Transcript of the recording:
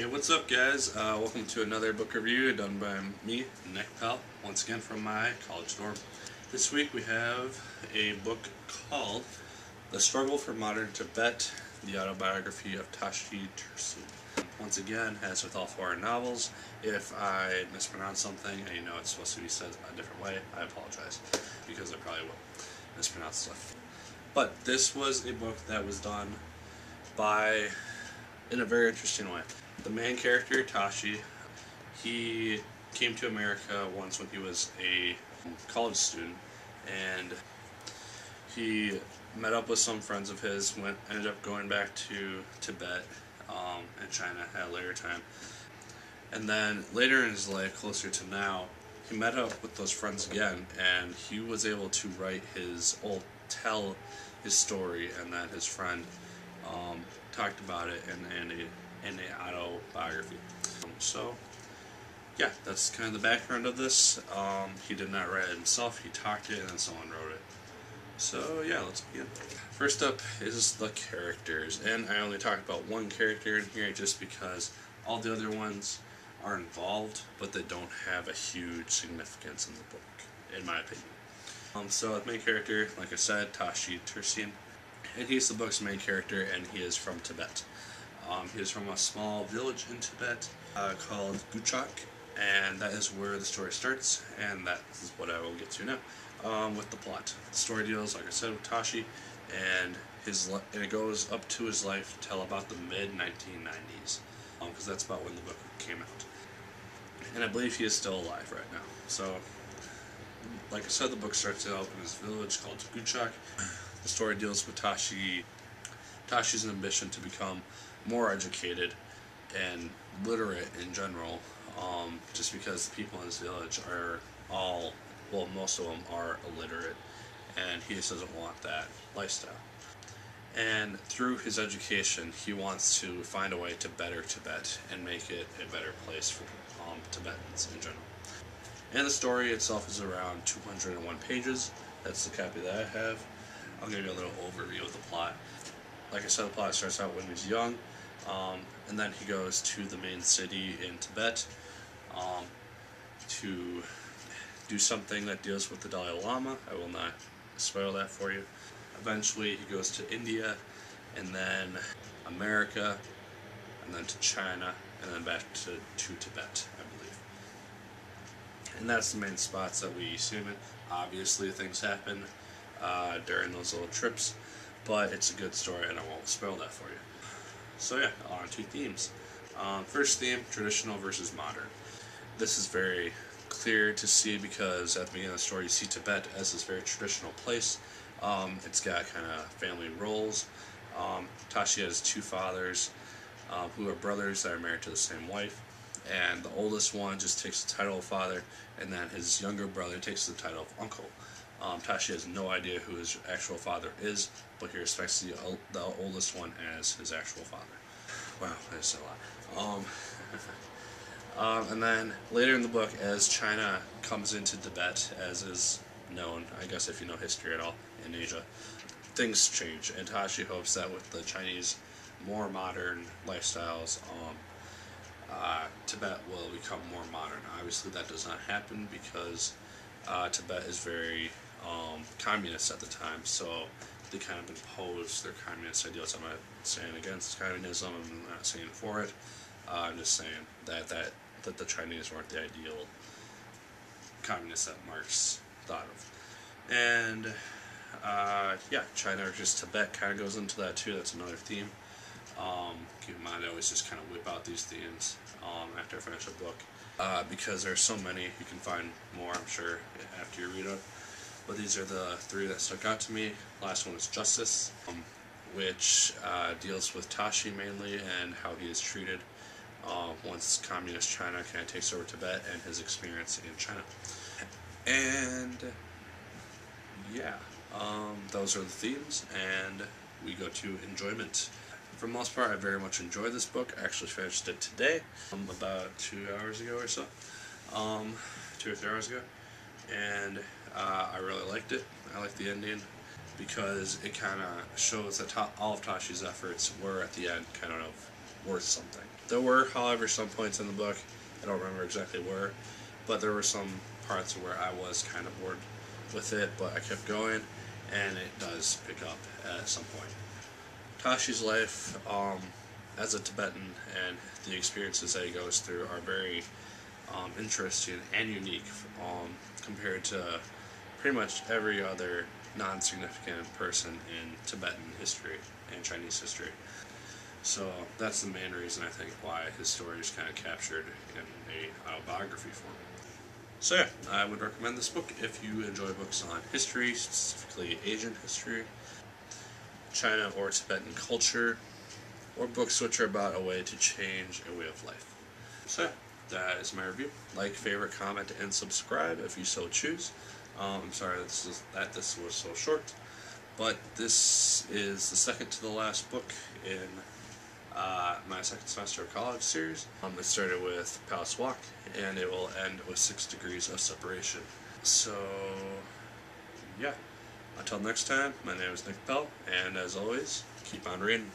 Hey, what's up, guys? Welcome to another book review done by me, Nick Pell, once again from my college dorm. This week we have a book called The Struggle for Modern Tibet, the Autobiography of Tashi Tsering. Once again, as with all foreign novels, if I mispronounce something and you know it's supposed to be said a different way, I apologize, because I probably will mispronounce stuff. But this was a book that was done in a very interesting way. The main character, Tashi, he came to America once when he was a college student, and he met up with some friends of his, ended up going back to Tibet and China at a later time. And then later in his life, closer to now, he met up with those friends again, and he was able to tell his story, and then his friend talked about it in a autobiography. So yeah, that's kind of the background of this. He did not write it himself, he talked it and then someone wrote it. So yeah, let's begin. First up is the characters, and I only talked about one character in here just because all the other ones are involved, but they don't have a huge significance in the book, in my opinion. So the main character, like I said, Tashi Tsering, and he's the book's main character, and he is from Tibet. He is from a small village in Tibet called Guchak, and that is where the story starts, and that is what I will get to now with the plot. The story deals, like I said, with Tashi, and it goes up to his life to tell about the mid-1990s, because that's about when the book came out. And I believe he is still alive right now. So, like I said, the book starts out in this village called Guchak. The story deals with Tashi's ambition to become more educated and literate in general, just because the people in his village are most of them are illiterate, and he just doesn't want that lifestyle. And through his education, he wants to find a way to better Tibet and make it a better place for Tibetans in general. And the story itself is around 201 pages. That's the copy that I have. I'll give you a little overview of the plot. Like I said, the plot starts out when he's young, and then he goes to the main city in Tibet to do something that deals with the Dalai Lama. I will not spoil that for you. Eventually he goes to India, and then America, and then to China, and then back to Tibet, I believe. And that's the main spots that we see him in. Obviously things happen during those little trips, but it's a good story and I won't spoil that for you. So yeah, on to themes. First theme, traditional versus modern. This is very clear to see because at the beginning of the story you see Tibet as this very traditional place. It's got kind of family roles. Tashi has two fathers who are brothers that are married to the same wife, and the oldest one just takes the title of father, and then his younger brother takes the title of uncle. Tashi has no idea who his actual father is, but he respects the oldest one as his actual father. Wow, that's a lot. And then later in the book, as China comes into Tibet, as is known, I guess if you know history at all, in Asia, things change, and Tashi hopes that with the Chinese more modern lifestyles, Tibet will become more modern. Obviously that does not happen because Tibet is very communist at the time, so they kind of impose their communist ideals. I'm not saying against communism, I'm not saying for it, I'm just saying that the Chinese weren't the ideal communists that Marx thought of. And yeah, China versus Tibet kind of goes into that too. That's another theme. Keep in mind, I always just kind of whip out these themes after I finish a book, because there's so many. You can find more, I'm sure, after you read it. But these are the three that stuck out to me. Last one is justice, which deals with Tashi mainly and how he is treated once communist China kind of takes over Tibet and his experience in China. And yeah, those are the themes, and we go to enjoyment. For the most part, I very much enjoyed this book. I actually finished it today, about 2 hours ago or so, 2 or 3 hours ago, and I really liked it. I liked the ending because it kind of shows that all of Tashi's efforts were at the end kind of worth something. There were, however, some points in the book, I don't remember exactly where, but there were some parts where I was kind of bored with it, but I kept going, and it does pick up at some point. Tashi's life as a Tibetan and the experiences that he goes through are very interesting and unique compared to pretty much every other non-significant person in Tibetan history and Chinese history. So that's the main reason I think why his story is kind of captured in a autobiography form. So yeah, I would recommend this book if you enjoy books on history, specifically Asian history, China or Tibetan culture, or books which are about a way to change a way of life. So yeah, that is my review. Like, favorite, comment, and subscribe if you so choose. I'm sorry that this was so short, but this is the second to the last book in my second semester of college series. It started with Palace Walk, and it will end with 6 Degrees of Separation. So, yeah. Until next time, my name is Nick Pell, and as always, keep on reading.